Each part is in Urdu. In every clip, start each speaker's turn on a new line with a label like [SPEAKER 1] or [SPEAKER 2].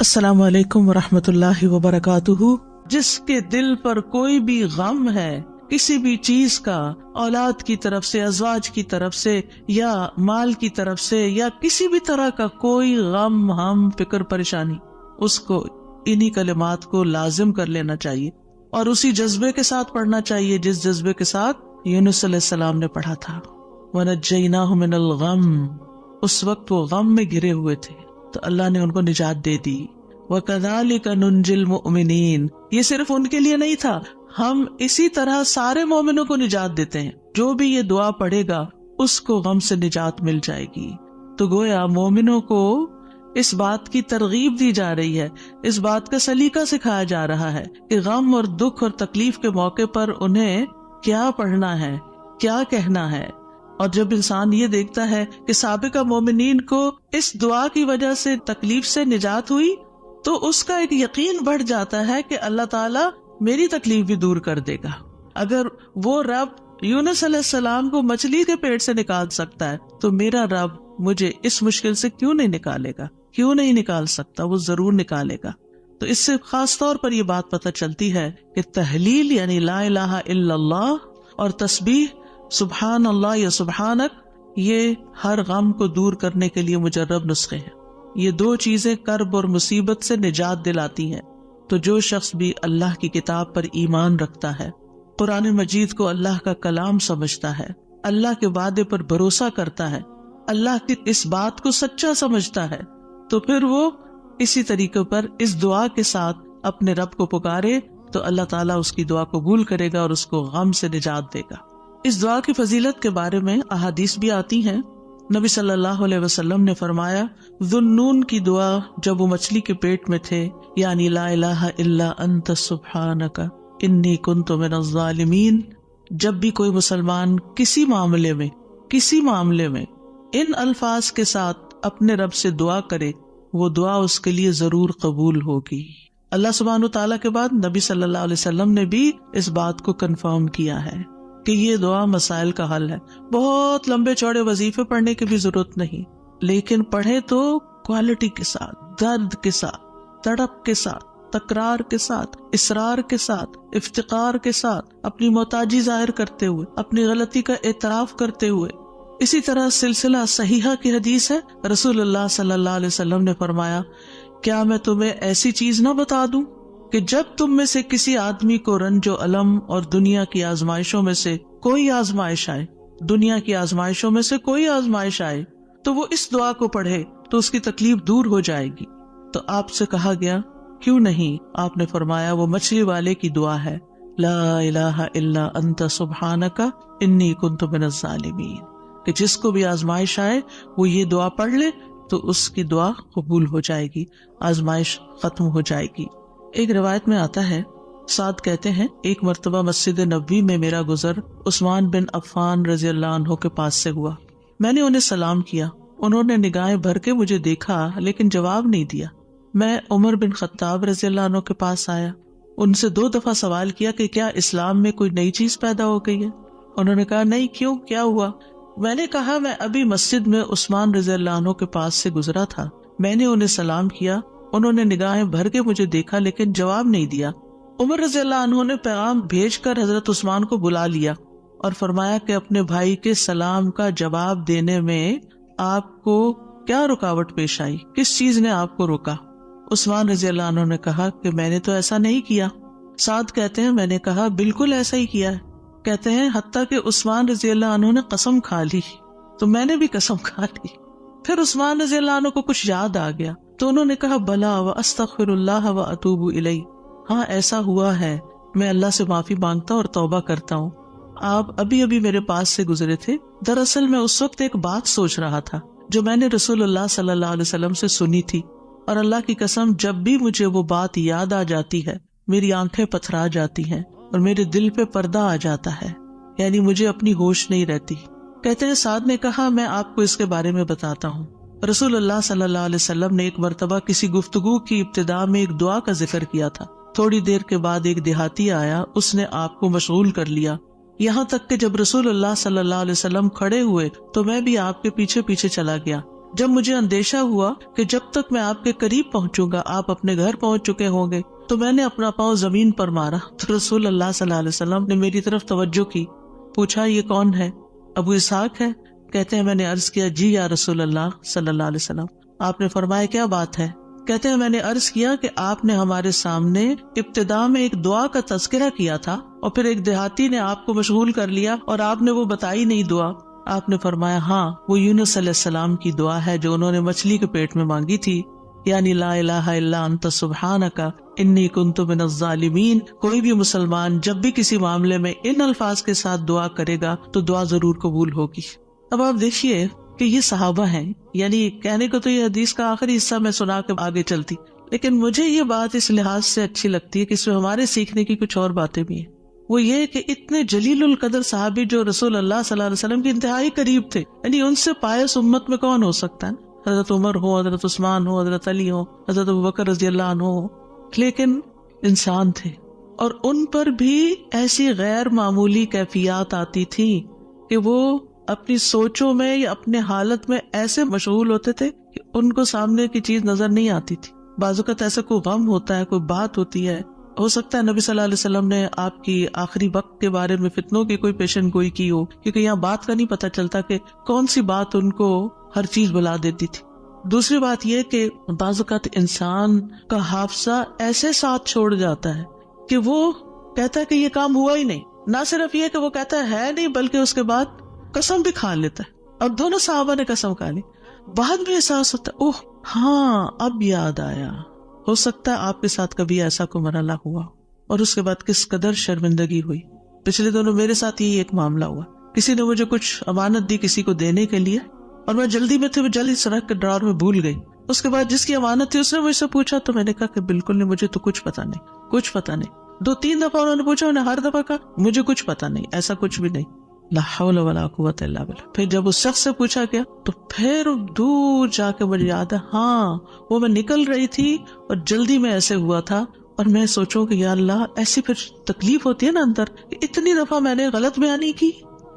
[SPEAKER 1] السلام علیکم ورحمۃ اللہ وبرکاتہ۔ جس کے دل پر کوئی بھی غم ہے کسی بھی چیز کا، اولاد کی طرف سے، ازواج کی طرف سے، یا مال کی طرف سے، یا کسی بھی طرح کا کوئی غم، ہم، فکر، پریشانی، اس کو انہی کلمات کو لازم کر لینا چاہیے اور اسی جذبے کے ساتھ پڑھنا چاہیے جس جذبے کے ساتھ یونس علیہ السلام نے پڑھا تھا۔ وَنَجَّيْنَاهُ مِنَ الْغَمِّ، اس وقت وہ غم میں گھرے ہوئے تھے تو اللہ نے ان کو نجات دے دی۔ وَكَذَلِكَ نُنْجِي الْمُؤْمِنِينَ، یہ صرف ان کے لیے نہیں تھا، ہم اسی طرح سارے مومنوں کو نجات دیتے ہیں۔ جو بھی یہ دعا پڑھے گا اس کو غم سے نجات مل جائے گی۔ تو گویا مومنوں کو اس بات کی ترغیب دی جا رہی ہے، اس بات کا سلیقہ سکھایا جا رہا ہے کہ غم اور دکھ اور تکلیف کے موقع پر انہیں کیا پڑھنا ہے، کیا کہنا ہے۔ اور جب انسان یہ دیکھتا ہے کہ سابقہ مومنین کو اس دعا کی وجہ سے تکلیف سے نجات ہوئی تو اس کا ایک یقین بڑھ جاتا ہے کہ اللہ تعالیٰ میری تکلیف بھی دور کر دے گا۔ اگر وہ رب یونس علیہ السلام کو مچھلی کے پیٹ سے نکال سکتا ہے تو میرا رب مجھے اس مشکل سے کیوں نہیں نکالے گا، کیوں نہیں نکال سکتا، وہ ضرور نکالے گا۔ تو اس سے خاص طور پر یہ بات پتہ چلتی ہے کہ تحلیل یعنی لا الہ الا اللہ اور تسبیح سبحان اللہ یا سبحانک، یہ ہر غم کو دور کرنے کے لیے مجرب نسخے ہیں۔ یہ دو چیزیں کرب اور مصیبت سے نجات دلاتی ہیں۔ تو جو شخص بھی اللہ کی کتاب پر ایمان رکھتا ہے، قرآن مجید کو اللہ کا کلام سمجھتا ہے، اللہ کے وعدے پر بھروسہ کرتا ہے، اللہ کی اس بات کو سچا سمجھتا ہے، تو پھر وہ اسی طریقے پر اس دعا کے ساتھ اپنے رب کو پکارے تو اللہ تعالیٰ اس کی دعا قبول کرے گا اور اس کو غم سے نجات دے گا۔ اس دعا کی فضیلت کے بارے میں احادیث بھی آتی ہیں۔ نبی صلی اللہ علیہ وسلم نے فرمایا، ذُنُّون کی دعا جب وہ مچھلی کے پیٹ میں تھے، یعنی لا الہ الا انت سبحانک انی کنت من الظالمین، جب بھی کوئی مسلمان کسی معاملے میں ان الفاظ کے ساتھ اپنے رب سے دعا کرے، وہ دعا اس کے لیے ضرور قبول ہوگی۔ اللہ سبحانہ تعالیٰ کے بعد نبی صلی اللہ علیہ وسلم نے بھی اس بات کو کنفرم کیا ہے کہ یہ دعا مسائل کا حل ہے۔ بہت لمبے چوڑے وظیفے پڑھنے کی بھی ضرورت نہیں، لیکن پڑھے تو کوالٹی کے ساتھ، درد کے ساتھ، تڑپ کے ساتھ، تکرار کے ساتھ، اصرار کے ساتھ، افتقار کے ساتھ، اپنی محتاجی ظاہر کرتے ہوئے، اپنی غلطی کا اعتراف کرتے ہوئے۔ اسی طرح سلسلہ صحیحہ کی حدیث ہے، رسول اللہ صلی اللہ علیہ وسلم نے فرمایا، کیا میں تمہیں ایسی چیز نہ بتا دوں کہ جب تم میں سے کسی آدمی کو رنج و الم اور دنیا کی آزمائشوں میں سے کوئی آزمائش آئے تو وہ اس دعا کو پڑھے تو اس کی تکلیف دور ہو جائے گی۔ تو آپ سے کہا گیا کیوں نہیں؟ آپ نے فرمایا وہ مچھلی والے کی دعا ہے، لا الہ الا انت سبحانک انی کنت من الظالمین، کہ جس کو بھی آزمائش آئے وہ یہ دعا پڑھ لے تو اس کی دعا قبول ہو جائے گی، آزمائش ختم ہو جائے گی۔ ایک روایت میں آتا ہے، سعد کہتے ہیں، ایک مرتبہ مسجد نبوی میں میرا گزر عثمان بن عفان رضی اللہ عنہ کے پاس سے ہوا۔ میں نے انہیں سلام کیا، انہوں نے نگاہیں بھر کے مجھے دیکھا لیکن جواب نہیں دیا۔ میں عمر بن خطاب رضی اللہ عنہ کے پاس آیا، ان سے 2 دفعہ سوال کیا کہ کیا اسلام میں کوئی نئی چیز پیدا ہو گئی ہے؟ انہوں نے کہا نہیں، کیوں، کیا ہوا؟ میں نے کہا میں ابھی مسجد میں عثمان رضی اللہ عنہ کے پاس سے گزرا تھا، میں نے انہیں سلام کیا، انہوں نے نگاہیں بھر کے مجھے دیکھا لیکن جواب نہیں دیا۔ عمر رضی اللہ عنہ نے پیغام بھیج کر حضرت عثمان کو بلا لیا اور فرمایا کہ اپنے بھائی کے سلام کا جواب دینے میں آپ کو کیا رکاوٹ پیش آئی، کس چیز نے آپ کو روکا؟ عثمان رضی اللہ عنہ نے کہا کہ میں نے تو ایسا نہیں کیا۔ سعد کہتے ہیں میں نے کہا بالکل ایسا ہی کیا ہے۔ کہتے ہیں حتیٰ کہ عثمان رضی اللہ عنہ نے قسم کھا لی تو میں نے بھی قسم کھا لی۔ پھر عثمان رضی اللہ عنہ کو کچھ یاد آ گیا تو انہوں نے کہا بلا واستغفر اللہ واتوب الیہ، ہاں ایسا ہوا ہے، میں اللہ سے معافی مانگتا اور توبہ کرتا ہوں۔ آپ ابھی میرے پاس سے گزرے تھے، دراصل میں اس وقت ایک بات سوچ رہا تھا جو میں نے رسول اللہ صلی اللہ علیہ وسلم سے سنی تھی، اور اللہ کی قسم جب بھی مجھے وہ بات یاد آ جاتی ہے میری آنکھیں پتھرا جاتی ہیں اور میرے دل پہ پردہ آ جاتا ہے، یعنی مجھے اپنی ہوش نہیں رہتی۔ کہتے ہیں سعد نے کہا میں آپ کو اس کے بارے میں بتاتا ہوں۔ رسول اللہ صلی اللہ علیہ وسلم نے ایک مرتبہ کسی گفتگو کی ابتدا میں ایک دعا کا ذکر کیا تھا۔ تھوڑی دیر کے بعد ایک دیہاتی آیا، اس نے آپ کو مشغول کر لیا، یہاں تک کہ جب رسول اللہ صلی اللہ علیہ وسلم کھڑے ہوئے تو میں بھی آپ کے پیچھے پیچھے چلا گیا۔ جب مجھے اندیشہ ہوا کہ جب تک میں آپ کے قریب پہنچوں گا آپ اپنے گھر پہنچ چکے ہوں گے تو میں نے اپنا پاؤں زمین پر مارا تو رسول اللہ صلی اللہ علیہ وسلم نے میری طرف توجہ کی. پوچھا یہ کون ہے؟ ابو اسحاق ہے. کہتے ہیں میں نے عرض کیا جی یا رسول اللہ صلی اللہ علیہ وسلم. آپ نے فرمایا کیا بات ہے؟ کہتے ہیں میں نے عرض کیا کہ آپ نے ہمارے سامنے ابتدا میں ایک دعا کا تذکرہ کیا تھا اور پھر ایک دیہاتی نے آپ کو مشغول کر لیا اور آپ نے وہ بتائی نہیں دعا. آپ نے فرمایا ہاں وہ یونس علیہ السلام کی دعا ہے جو انہوں نے مچھلی کے پیٹ میں مانگی تھی، یعنی لا الہ الا انت سبحانک انی کنت من الظالمین. کوئی بھی مسلمان جب بھی کسی معاملے میں ان الفاظ کے ساتھ دعا کرے گا تو دعا ضرور قبول ہوگی. اب آپ دیکھیے کہ یہ صحابہ ہیں، یعنی کہنے کو تو یہ حدیث کا آخری حصہ میں سنا کے آگے چلتی، لیکن مجھے یہ بات اس لحاظ سے اچھی لگتی ہے کہ اس میں ہمارے سیکھنے کی کچھ اور باتیں بھی ہیں. وہ یہ کہ اتنے جلیل القدر صحابی جو رسول اللہ صلی اللہ علیہ وسلم کے انتہائی قریب تھے، یعنی ان سے پائس امت میں کون ہو سکتا ہے؟ حضرت عمر ہو، حضرت عثمان ہو، حضرت علی ہو، حضرت ابوبکر رضی اللہ عنہ ہو، لیکن انسان تھے اور ان پر بھی ایسی غیر معمولی کیفیات آتی تھی کہ وہ اپنی سوچوں میں یا اپنے حالت میں ایسے مشغول ہوتے تھے کہ ان کو سامنے کی چیز نظر نہیں آتی تھی. بعض اوقات ایسا کوئی غم ہوتا ہے، کوئی بات ہوتی ہے، ہو سکتا ہے نبی صلی اللہ علیہ وسلم نے آپ کی آخری وقت کے بارے میں فتنوں کی کوئی پیشن گوئی کی ہو، کیونکہ یہاں بات کا نہیں پتہ چلتا کہ کون سی بات ان کو ہر چیز بلا دیتی تھی. دوسری بات یہ کہ بعض اوقات انسان کا حافظہ ایسے ساتھ چھوڑ جاتا ہے کہ وہ کہتا ہے کہ یہ کام ہوا ہی نہیں. نہ صرف یہ کہ وہ کہتا ہے نہیں، بلکہ اس کے بعد قسم بھی کھا لیتا ہے. اب دونوں صحابہ نے قسم کھا لی، بعد میں احساس ہوتا ہے اوہ ہاں اب یاد آیا. ہو سکتا ہے آپ کے ساتھ کبھی ایسا کوئی مرحلہ ہوا اور اس کے بعد کس قدر شرمندگی ہوئی. پچھلے دنوں میرے ساتھ یہی ایک معاملہ ہوا. کسی نے مجھے کچھ امانت دی کسی کو دینے کے لیے اور میں جلدی میں تھی، جلدی سڑک کے ڈرار میں بھول گئی. اس کے بعد جس کی امانت تھی اس نے مجھ سے پوچھا تو میں نے کہا کہ بالکل نہیں، مجھے تو کچھ پتا نہیں، کچھ پتا نہیں. 2-3 دفعہ انہوں نے پوچھا، انہوں نے ہر دفعہ کہا مجھے کچھ پتا نہیں، ایسا کچھ بھی نہیں. لا حول ولا قوت الا باللہ. پھر جب اس شخص سے پوچھا گیا تو پھر دور جا کے مجھے یاد ہے ہاں وہ میں نکل رہی تھی اور جلدی میں ایسے ہوا تھا. اور میں سوچوں کہ یا اللہ ایسی پھر تکلیف ہوتی ہے نا اندر، اتنی دفعہ میں نے غلط بیانی کی.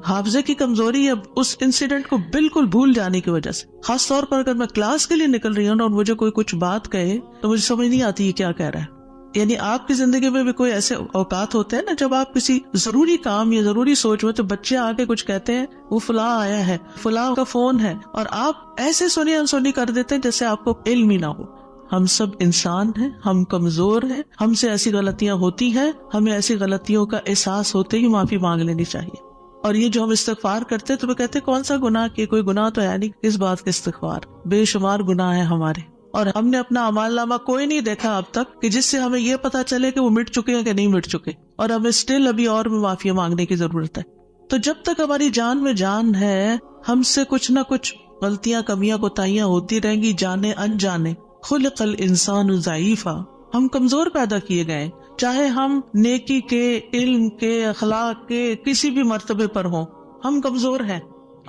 [SPEAKER 1] حافظے کی کمزوری ہے اس انسیڈنٹ کو بالکل بھول جانے کی وجہ سے. خاص طور پر اگر میں کلاس کے لیے نکل رہی ہوں اور مجھے کوئی کچھ بات کہے تو مجھے سمجھ نہیں آتی یہ کیا کہہ رہا ہے. یعنی آپ کی زندگی میں بھی کوئی ایسے اوقات ہوتے ہیں نا جب آپ کسی ضروری کام یا ضروری سوچ میں تو بچے آگے کچھ کہتے ہیں وہ فلاں آیا ہے، فلاں کا فون ہے، اور آپ ایسے سنی انسنی کر دیتے ہیں جیسے آپ کو علم ہی نہ ہو. ہم سب انسان ہیں، ہم کمزور ہیں، ہم سے ایسی غلطیاں ہوتی ہیں، ہمیں ایسی غلطیوں کا احساس ہوتے ہی معافی مانگ لینی چاہیے. اور یہ جو ہم استغفار کرتے تو وہ کہتے کون سا گناہ کہ کوئی گناہ تو ہے نہیں، اس بات کا استغفار. بے شمار گناہ ہیں ہمارے اور ہم نے اپنا اعمال نامہ کوئی نہیں دیکھا اب تک کہ جس سے ہمیں یہ پتا چلے کہ وہ مٹ چکے ہیں کہ نہیں مٹ چکے، اور ہمیں اسٹل ابھی اور بھی معافی مانگنے کی ضرورت ہے. تو جب تک ہماری جان میں جان ہے ہم سے کچھ نہ کچھ غلطیاں، کمیاں، کوتاہیاں ہوتی رہیں گی، جانے انجانے. خلق الانسان ضعیفا، ہم کمزور پیدا کیے گئے، چاہے ہم نیکی کے، علم کے، اخلاق کے کسی بھی مرتبے پر ہوں، ہم کمزور ہیں،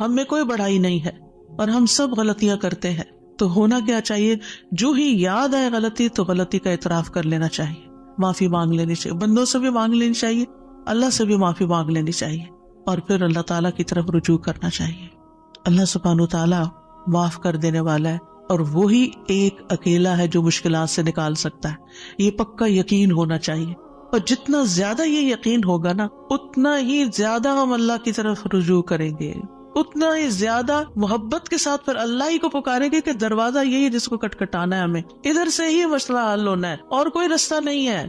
[SPEAKER 1] ہم میں کوئی بڑائی نہیں ہے اور ہم سب غلطیاں کرتے ہیں. تو ہونا کیا چاہیے؟ جو ہی یاد آئے غلطی تو غلطی کا اعتراف کر لینا چاہیے، معافی مانگ لینی چاہیے. بندوں سے بھی مانگ لینی چاہیے، اللہ سے بھی معافی مانگ لینی چاہیے، اور پھر اللہ تعالیٰ کی طرف رجوع کرنا چاہیے. اللہ سبحانہ و تعالیٰ معاف کر دینے والا ہے اور وہی ایک اکیلا ہے جو مشکلات سے نکال سکتا ہے. یہ پکا یقین ہونا چاہیے، اور جتنا زیادہ یہ یقین ہوگا نا اتنا ہی زیادہ ہم اللہ کی طرف رجوع کریں گے، اتنا ہی زیادہ محبت کے ساتھ پھر اللہ ہی کو پکاریں گے کہ دروازہ یہی ہے جس کو کٹکھٹانا ہے، ہمیں ادھر سے ہی مسئلہ حل ہونا ہے اور کوئی رستہ نہیں ہے.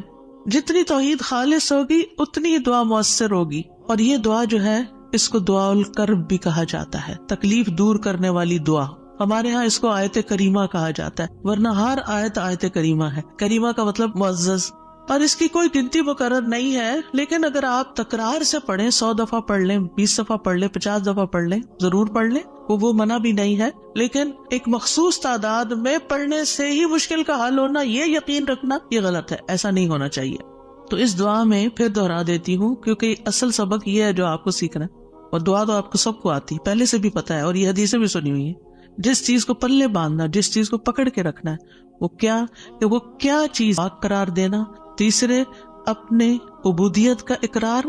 [SPEAKER 1] جتنی توحید خالص ہوگی اتنی ہی دعا مؤثر ہوگی. اور یہ دعا جو ہے اس کو دعا الکرب بھی کہا جاتا ہے، تکلیف دور کرنے والی دعا. ہمارے ہاں اس کو آیت کریمہ کہا جاتا ہے، ورنہ ہر آیت کریمہ ہے. کریمہ کا مطلب معزز، اور اس کی کوئی گنتی مقرر نہیں ہے، لیکن اگر آپ تکرار سے پڑھیں، 100 دفعہ پڑھ لیں، 20 دفعہ پڑھ لیں، 50 دفعہ پڑھ لیں، ضرور پڑھ لیں، وہ منع بھی نہیں ہے. لیکن ایک مخصوص تعداد میں پڑھنے سے ہی مشکل کا حل ہونا، یہ یقین رکھنا، یہ غلط ہے، ایسا نہیں ہونا چاہیے. تو اس دعا میں پھر دہرا دیتی ہوں کیونکہ اصل سبق یہ ہے جو آپ کو سیکھنا ہے، اور دعا تو آپ کو سب کو آتی پہلے سے بھی پتا ہے، اور یہ حدیثیں بھی سنی ہوئی ہیں. جس چیز کو پلے باندھنا، جس چیز کو پکڑ کے رکھنا ہے وہ کیا چیز قرار دینا. تیسرے اپنے عبودیت کا اقرار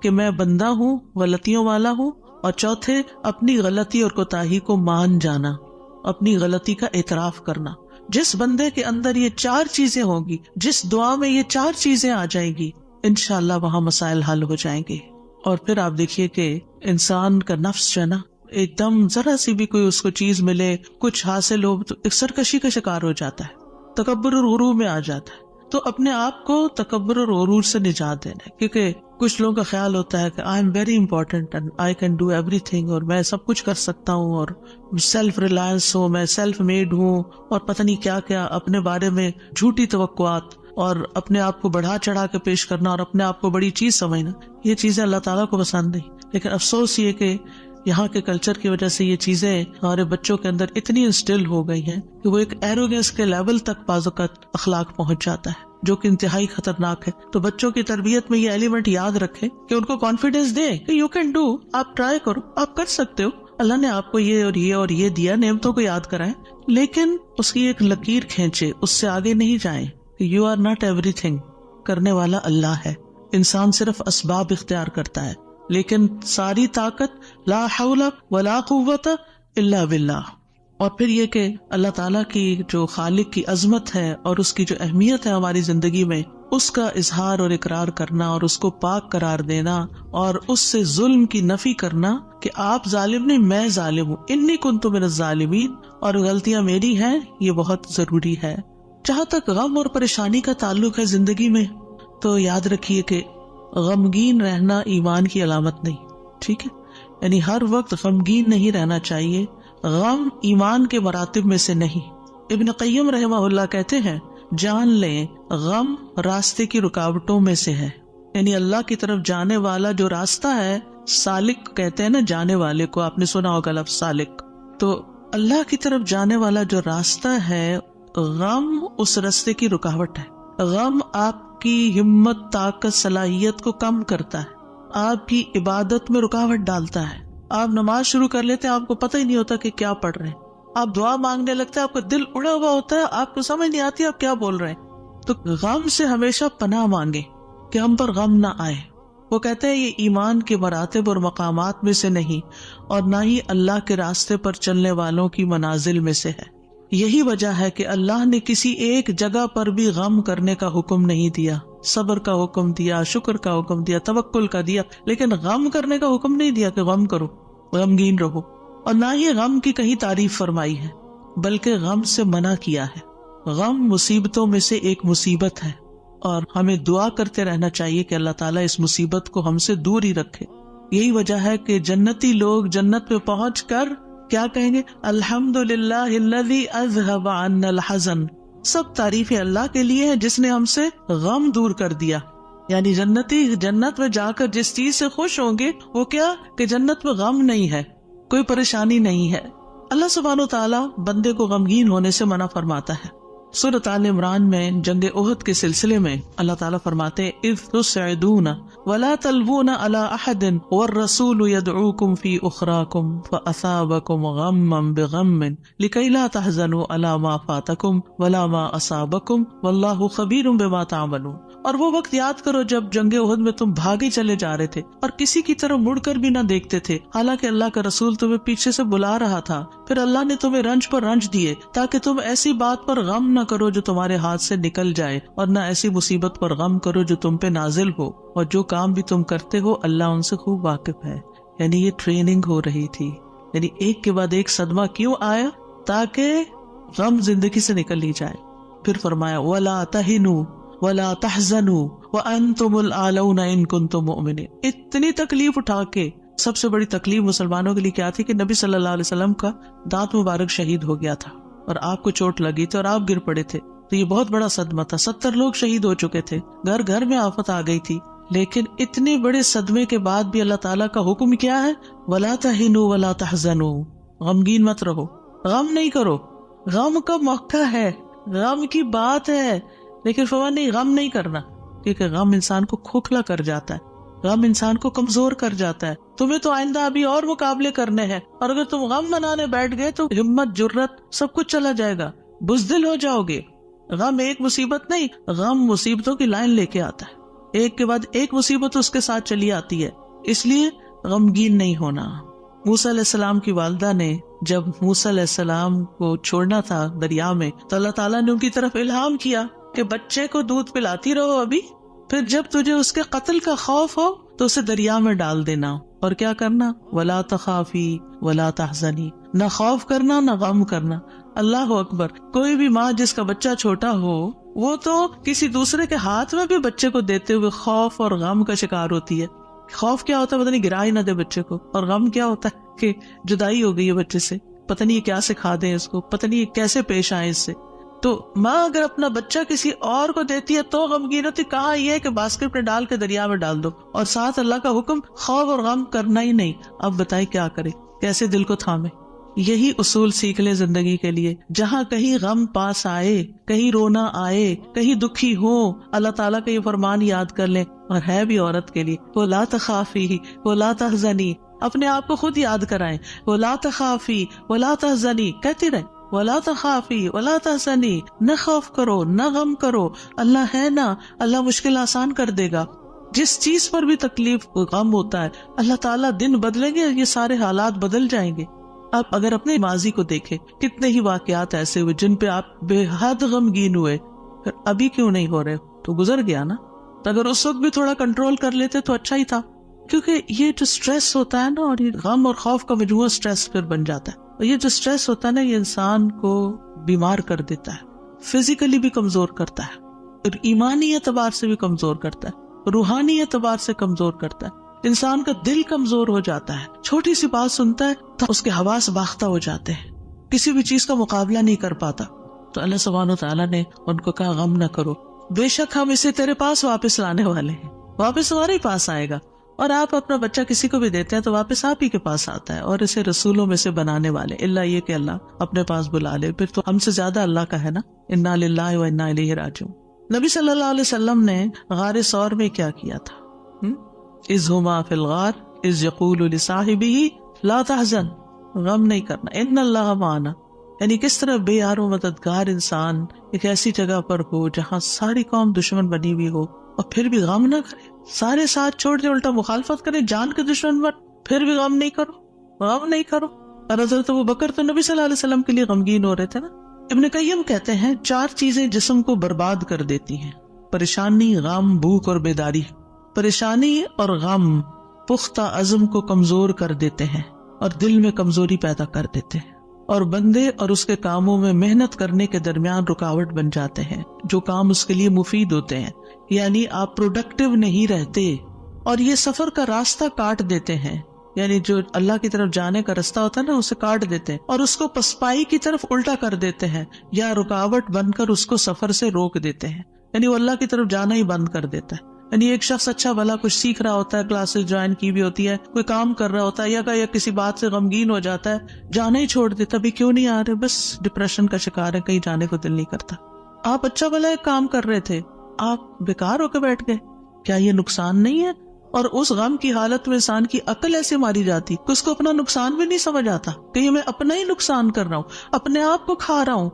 [SPEAKER 1] کہ میں بندہ ہوں، غلطیوں والا ہوں. اور چوتھے اپنی غلطی اور کوتاہی کو مان جانا اپنی غلطی کا اعتراف کرنا. جس بندے کے اندر یہ 4 چیزیں ہوں گی، جس دعا میں یہ 4 چیزیں آ جائیں گی، انشاءاللہ وہاں مسائل حل ہو جائیں گے. اور پھر آپ دیکھیے کہ انسان کا نفس جو ہے نا، ایک دم ذرا سی بھی کوئی اس کو چیز ملے، کچھ حاصل ہو تو ایک سرکشی کا شکار ہو جاتا ہے، تکبر اور غرور میں آ جاتا ہے. تو اپنے آپ کو تکبر اور غرور سے نجات دینا ہے، کیونکہ کچھ لوگوں کا خیال ہوتا ہے کہ I am very important and I can do every thing, اور میں سب کچھ کر سکتا ہوں، اور سیلف ریلائنس ہوں، میں سیلف میڈ ہوں، اور پتہ نہیں کیا کیا اپنے بارے میں جھوٹی توقعات اور اپنے آپ کو بڑھا چڑھا کے پیش کرنا اور اپنے آپ کو بڑی چیز سمجھنا. یہ چیزیں اللہ تعالیٰ کو پسند نہیں. لیکن افسوس یہ کہ یہاں کے کلچر کی وجہ سے یہ چیزیں ہمارے بچوں کے اندر اتنی انسٹل ہو گئی ہیں کہ وہ ایک ایروگنس کے لیول تک بعض اوقات اخلاق پہنچ جاتا ہے، جو کہ انتہائی خطرناک ہے. تو بچوں کی تربیت میں یہ ایلیمنٹ یاد رکھیں کہ ان کو کانفیڈینس دیں کہ یو کین ڈو، آپ ٹرائی کرو، آپ کر سکتے ہو، اللہ نے آپ کو یہ اور یہ اور یہ دیا، نعمتوں کو یاد کرائیں، لیکن اس کی ایک لکیر کھینچے، اس سے آگے نہیں جائیں. یو آر ناٹ ایوری تھنگ، کرنے والا اللہ ہے. انسان صرف اسباب اختیار کرتا ہے، لیکن ساری طاقت لا حول ولا قوت الا باللہ. اور پھر یہ کہ اللہ تعالیٰ کی جو خالق کی عظمت ہے اور اس کی جو اہمیت ہے ہماری زندگی میں، اس کا اظہار اور اقرار کرنا اور اس کو پاک قرار دینا اور اس سے ظلم کی نفی کرنا کہ آپ ظالم نہیں، میں ظالم ہوں، انی کنت من الظالمین، اور غلطیاں میری ہیں، یہ بہت ضروری ہے. جہاں تک غم اور پریشانی کا تعلق ہے زندگی میں، تو یاد رکھیے کہ غمگین رہنا ایمان کی علامت نہیں. ٹھیک ہے، یعنی ہر وقت غمگین نہیں رہنا چاہیے. غم ایمان کے مراتب میں سے نہیں. ابن قیم رحمہ اللہ کہتے ہیں، جان لیں غم راستے کی رکاوٹوں میں سے ہے. یعنی اللہ کی طرف جانے والا جو راستہ ہے، سالک کہتے ہیں نا جانے والے کو، آپ نے سنا ہوگا لفظ سالک. تو اللہ کی طرف جانے والا جو راستہ ہے، غم اس راستے کی رکاوٹ ہے. غم آپ کی ہمت، طاقت، صلاحیت کو کم کرتا ہے، آپ کی عبادت میں رکاوٹ ڈالتا ہے. آپ نماز شروع کر لیتے ہیں، آپ کو پتہ ہی نہیں ہوتا کہ کیا پڑھ رہے ہیں. آپ دعا مانگنے لگتے ہیں، آپ کا دل اڑا ہوا ہوتا ہے، آپ کو سمجھ نہیں آتی آپ کیا بول رہے ہیں. تو غم سے ہمیشہ پناہ مانگے کہ ہم پر غم نہ آئے. وہ کہتے ہیں یہ ایمان کے مراتب اور مقامات میں سے نہیں، اور نہ ہی اللہ کے راستے پر چلنے والوں کی منازل میں سے ہے. یہی وجہ ہے کہ اللہ نے کسی ایک جگہ پر بھی غم کرنے کا حکم نہیں دیا. صبر کا حکم دیا، شکر کا حکم دیا، توکل کا دیا، لیکن غم کرنے کا حکم نہیں دیا کہ غم کرو، غمگین رہو. اور نہ ہی غم کی کہیں تعریف فرمائی ہے، بلکہ غم سے منع کیا ہے. غم مصیبتوں میں سے ایک مصیبت ہے، اور ہمیں دعا کرتے رہنا چاہیے کہ اللہ تعالیٰ اس مصیبت کو ہم سے دور ہی رکھے. یہی وجہ ہے کہ جنتی لوگ جنت پہ پہنچ کر کیا کہیں گے؟ الحمدللہ الذی اذہب عنا الحزن. سب تعریف اللہ کے لیے ہے جس نے ہم سے غم دور کر دیا. یعنی جنتی جنت میں جا کر جس چیز سے خوش ہوں گے وہ کیا کہ جنت میں غم نہیں ہے، کوئی پریشانی نہیں ہے. اللہ سبحانہ وتعالی بندے کو غمگین ہونے سے منع فرماتا ہے. سورۃ آل عمران میں جنگ احد کے سلسلے میں اللہ تعالیٰ فرماتے ہیں اذ تسعدون ولا تلوون علی احد والرسول يدعوكم في اخراكم فاصابكم غما بغم لكي لا تحزنوا على ما فاتكم ولا ما اصابكم والله خبير بما تعملون. اور وہ وقت یاد کرو جب جنگ احد میں تم بھاگے چلے جا رہے تھے اور کسی کی طرف مڑ کر بھی نہ دیکھتے تھے، حالانکہ اللہ کا رسول تمہیں پیچھے سے بلا رہا تھا. پھر اللہ نے تمہیں رنج پر رنج دیے تاکہ تم ایسی بات پر غم نہ کرو جو تمہارے ہاتھ سے نکل جائے، اور نہ ایسی مصیبت پر غم کرو جو تم پہ نازل ہو. اور جو کام بھی تم کرتے ہو اللہ ان سے خوب واقف ہے. یعنی یہ ٹریننگ ہو رہی تھی. یعنی ایک کے بعد ایک صدمہ کیوں آیا؟ تاکہ غم زندگی سے نکل ہی جائے. پھر فرمایا وَلَا تَهِنُوا وَلَا تَحْزَنُوا وَأَنْتُمُ الْأَعْلَوْنَ إِن كُنتُم مُؤْمِنِينَ. اتنی تکلیف اٹھا کے، سب سے بڑی تکلیف مسلمانوں کے لیے کیا تھی کہ نبی صلی اللہ علیہ وسلم کا دانت مبارک شہید ہو گیا تھا اور آپ کو چوٹ لگی تھی اور آپ گر پڑے تھے. تو یہ بہت بڑا صدمہ تھا. 70 لوگ شہید ہو چکے تھے، گھر گھر میں آفت آ گئی تھی. لیکن اتنے بڑے صدمے کے بعد بھی اللہ تعالیٰ کا حکم کیا ہے؟ وَلَا تَهِنُوا وَلَا تَحْزَنُوا. غمگین مت رہو، غم نہیں کرو. غم کا موقع ہے، غم کی بات ہے، لیکن فرمان نہیں غم نہیں کرنا، کیونکہ غم انسان کو کھوکھلا کر جاتا ہے، غم انسان کو کمزور کر جاتا ہے. تمہیں تو آئندہ ابھی اور مقابلے کرنے ہیں، اور اگر تم غم منانے بیٹھ گئے تو ہمت، جرت سب کچھ چلا جائے گا، بزدل ہو جاؤ گے. غم ایک مصیبت نہیں، غم مصیبتوں کی لائن لے کے آتا ہے، ایک کے بعد ایک مصیبت اس کے ساتھ چلی آتی ہے. اس لیے غمگین نہیں ہونا. موسیٰ علیہ السلام کی والدہ نے جب موسیٰ علیہ السلام کو چھوڑنا تھا دریا میں تو اللہ تعالیٰ نے ان کی طرف الہام کیا کہ بچے کو دودھ پلاتی رہو ابھی، پھر جب تجھے اس کے قتل کا خوف ہو تو اسے دریا میں ڈال دینا، اور کیا کرنا، ولا تخافی ولا تحزنی، نہ خوف کرنا نہ غم کرنا۔ اللہ اکبر۔ کوئی بھی ماں جس کا بچہ چھوٹا ہو وہ تو کسی دوسرے کے ہاتھ میں بھی بچے کو دیتے ہوئے خوف اور غم کا شکار ہوتی ہے۔ خوف کیا ہوتا ہے، پتہ نہیں گرا ہی نہ دے بچے کو، اور غم کیا ہوتا ہے کہ جدائی ہو گئی ہے بچے سے، پتہ نہیں کیا سکھا دیں اس کو، پتہ نہیں کیسے پیش آئے اس سے۔ تو ماں اگر اپنا بچہ کسی اور کو دیتی ہے تو غمگین ہوتی، کہاں یہ کہ باسکٹ میں ڈال کے دریا میں ڈال دو، اور ساتھ اللہ کا حکم خوف اور غم کرنا ہی نہیں۔ اب بتائیں کیا کرے، کیسے دل کو تھامے۔ یہی اصول سیکھ لے زندگی کے لیے، جہاں کہیں غم پاس آئے، کہیں رونا آئے، کہیں دکھی ہو، اللہ تعالیٰ کا یہ فرمان یاد کر لیں، اور ہے بھی عورت کے لیے، وَلَا تَخَافِي وَلَا تَحْزَنِي، اپنے آپ کو خود یاد کرائیں، وَلَا تَخَافِي وَلَا تَحْزَنِي کہتی رہیں، وَلَا تَخَافِي وَلَا تَحْزَنِي، نہ خوف کرو نہ غم کرو، اللہ ہے نا، اللہ مشکل آسان کر دے گا۔ جس چیز پر بھی تکلیف غم ہوتا ہے، اللہ تعالیٰ دن بدلیں گے، یہ سارے حالات بدل جائیں گے۔ آپ اگر اپنے ماضی کو دیکھیں، کتنے ہی واقعات ایسے ہوئے جن پہ آپ بے حد غمگین ہوئے، پھر ابھی کیوں نہیں ہو رہے؟ تو گزر گیا نا۔ تو اگر اس وقت بھی تھوڑا کنٹرول کر لیتے تو اچھا ہی تھا، کیونکہ یہ جو سٹریس ہوتا ہے نا، اور یہ غم اور خوف کا مجموعہ سٹریس پھر بن جاتا ہے، اور یہ جو سٹریس ہوتا ہے نا، یہ انسان کو بیمار کر دیتا ہے، فزیکلی بھی کمزور کرتا ہے، اور ایمانی اعتبار سے بھی کمزور کرتا ہے، روحانی اعتبار سے کمزور کرتا ہے۔ انسان کا دل کمزور ہو جاتا ہے، چھوٹی سی بات سنتا ہے تو اس کے حواس باختہ ہو جاتے ہیں، کسی بھی چیز کا مقابلہ نہیں کر پاتا۔ تو اللہ سبحانہ وتعالیٰ نے ان کو کہا غم نہ کرو، بے شک ہم اسے تیرے پاس واپس لانے والے ہیں، واپس ہمارے ہی پاس آئے گا۔ اور آپ اپنا بچہ کسی کو بھی دیتے ہیں تو واپس آپ ہی کے پاس آتا ہے، اور اسے رسولوں میں سے بنانے والے، اللہ یہ کہ اللہ اپنے پاس بلا لے، پھر تو ہم سے زیادہ اللہ کا ہے نا۔ انا للہ و انا الیہ راجعون۔ نبی صلی اللہ علیہ وسلم نے غار ثور میں کیا کیا تھا؟ اذ ہما فی الغار اذ یقول لصاحبہ لا تحزن، غم نہیں کرنا، ان اللہ معنا، یعنی کس طرح بے یار و مددگار انسان ایک ایسی جگہ پر ہو جہاں ساری قوم دشمن بنی ہوئی ہو، اور پھر بھی غم نہ کرے، سارے ساتھ چھوڑ دے، الٹا مخالفت کرے، جان کے دشمن بن، پھر بھی غم نہیں کرو، غم نہیں کرو۔ اور حضرت ابوبکر تو نبی صلی اللہ علیہ وسلم کے لیے غمگین ہو رہے تھے نا۔ ابن قیم کہتے ہیں 4 چیزیں جسم کو برباد کر دیتی ہیں، پریشانی، غم، بھوک اور بیداری۔ پریشانی اور غم پختہ عزم کو کمزور کر دیتے ہیں اور دل میں کمزوری پیدا کر دیتے ہیں، اور بندے اور اس کے کاموں میں محنت کرنے کے درمیان رکاوٹ بن جاتے ہیں جو کام اس کے لیے مفید ہوتے ہیں، یعنی آپ پروڈکٹیو نہیں رہتے، اور یہ سفر کا راستہ کاٹ دیتے ہیں، یعنی جو اللہ کی طرف جانے کا راستہ ہوتا ہے نا، اسے کاٹ دیتے ہیں اور اس کو پسپائی کی طرف الٹا کر دیتے ہیں، یا رکاوٹ بن کر اس کو سفر سے روک دیتے ہیں، یعنی وہ اللہ کی طرف جانا ہی بند کر دیتا ہے۔ یعنی ایک شخص اچھا بھلا کچھ سیکھ رہا ہوتا ہے، کلاسز جوائن کی بھی ہوتی ہے، کوئی کام کر رہا ہوتا ہے، یا کسی بات سے غمگین ہو جاتا ہے، جانا ہی چھوڑ دیتا، ابھی کیوں نہیں آ رہے، بس ڈپریشن کا شکار ہے، کہیں جانے کو دل نہیں کرتا۔ آپ اچھا بھلا ایک کام کر رہے تھے، آپ بیکار ہو کے بیٹھ گئے، کیا یہ نقصان نہیں ہے؟ اور اس غم کی حالت میں انسان کی عقل ایسے ماری جاتی کہ اس کو اپنا نقصان بھی نہیں سمجھ آتا، کہ یہ میں اپنا ہی نقصان کر رہا ہوں، اپنے آپ کو کھا رہا ہوں۔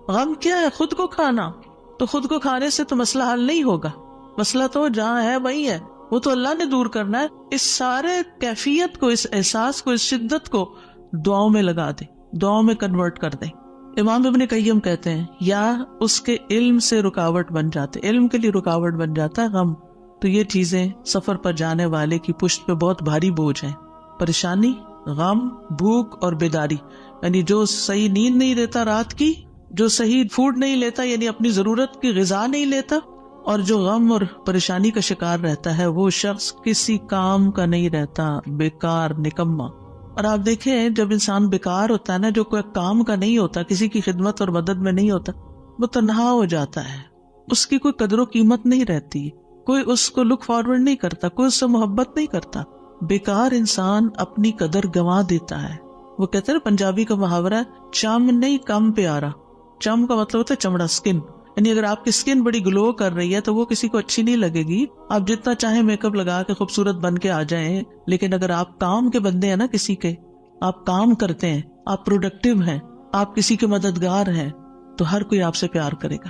[SPEAKER 1] غم کیا ہے؟ خود کو کھانا۔ تو خود کو کھانے سے تو مسئلہ حل نہیں ہوگا، مسئلہ تو جہاں ہے وہی ہے، وہ تو اللہ نے دور کرنا ہے۔ اس سارے کیفیت کو، اس احساس کو، اس شدت کو دعاؤں میں لگا دیں، دعاؤں میں کنورٹ کر دیں۔ امام ابن قیم کہتے ہیں یا اس کے علم سے رکاوٹ بن جاتے، علم کے لیے رکاوٹ بن جاتا ہے غم، تو یہ چیزیں سفر پر جانے والے کی پشت پہ بہت بھاری بوجھ ہیں۔ پریشانی، غم، بھوک اور بیداری، یعنی جو صحیح نیند نہیں لیتا رات کی، جو صحیح فوڈ نہیں لیتا، یعنی اپنی ضرورت کی غذا نہیں لیتا، اور جو غم اور پریشانی کا شکار رہتا ہے، وہ شخص کسی کام کا نہیں رہتا، بیکار، نکما۔ اور آپ دیکھیں جب انسان بیکار ہوتا ہے نا، جو کوئی کام کا نہیں ہوتا، کسی کی خدمت اور مدد میں نہیں ہوتا، وہ تنہا ہو جاتا ہے، اس کی کوئی قدر و قیمت نہیں رہتی، کوئی اس کو لک فارورڈ نہیں کرتا، کوئی اس سے محبت نہیں کرتا۔ بیکار انسان اپنی قدر گنوا دیتا ہے۔ وہ کہتے ہیں پنجابی کا محاورہ ہے، چم نہیں کم پیارا۔ چم کا مطلب ہوتا ہے چمڑا، اسکن، یعنی اگر آپ کی اسکن بڑی گلو کر رہی ہے تو وہ کسی کو اچھی نہیں لگے گی، آپ جتنا چاہیں میک اپ لگا کے خوبصورت بن کے آ جائیں، لیکن اگر آپ کام کے بندے ہیں نا، کسی کے آپ کام کرتے ہیں، آپ پروڈکٹیو ہیں، آپ کسی کے مددگار ہیں، تو ہر کوئی آپ سے پیار کرے گا۔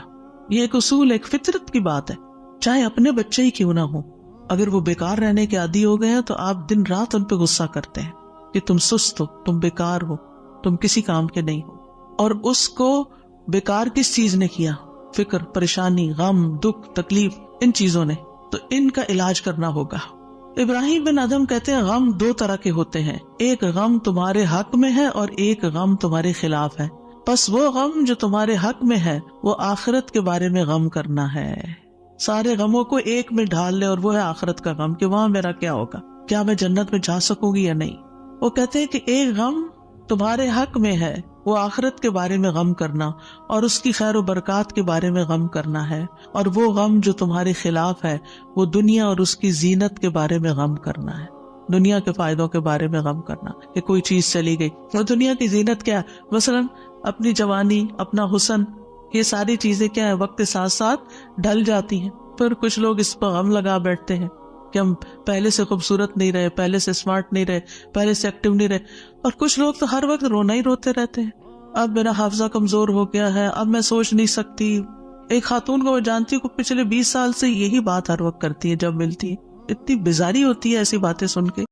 [SPEAKER 1] یہ ایک اصول، ایک فطرت کی بات ہے، چاہے اپنے بچے ہی کیوں نہ ہو۔ اگر وہ بیکار رہنے کے عادی ہو گئے ہیں تو آپ دن رات ان پہ غصہ کرتے ہیں، کہ تم سست ہو، تم بیکار ہو، تم کسی کام کے نہیں ہو. اور اس کو بیکار کس چیز نے کیا؟ فکر، پریشانی، غم، دکھ، تکلیف، ان چیزوں نے. تو ان کا علاج کرنا ہوگا. ابراہیم بن ادہم کہتے ہیں غم دو طرح کے ہوتے ہیں، ایک غم تمہارے حق میں ہے اور ایک غم تمہارے خلاف ہے. پس وہ غم جو تمہارے حق میں ہے وہ آخرت کے بارے میں غم کرنا ہے. سارے غموں کو ایک میں ڈھال لے، اور وہ ہے آخرت کا غم کہ وہاں میرا کیا ہوگا، کیا میں جنت میں جا سکوں گی یا نہیں. وہ کہتے ہیں کہ ایک غم تمہارے حق میں ہے، وہ آخرت کے بارے میں غم کرنا اور اس کی خیر و برکات کے بارے میں غم کرنا ہے. اور وہ غم جو تمہارے خلاف ہے وہ دنیا اور اس کی زینت کے بارے میں غم کرنا ہے، دنیا کے فائدوں کے بارے میں غم کرنا کہ کوئی چیز چلی گئی. اور دنیا کی زینت کیا ہے؟ مثلا اپنی جوانی، اپنا حسن، یہ ساری چیزیں کیا ہے وقت کے ساتھ ساتھ ڈھل جاتی ہیں. پھر کچھ لوگ اس پر غم لگا بیٹھتے ہیں کہ ہم پہلے سے خوبصورت نہیں رہے، پہلے سے اسمارٹ نہیں رہے، پہلے سے ایکٹیو نہیں رہے. اور کچھ لوگ تو ہر وقت رونا ہی روتے رہتے ہیں، اب میرا حافظہ کمزور ہو گیا ہے، اب میں سوچ نہیں سکتی. ایک خاتون کو میں جانتی ہوں کہ پچھلے 20 سال سے یہی بات ہر وقت کرتی ہے جب ملتی ہے. اتنی بیزاری ہوتی ہے ایسی باتیں سن کے.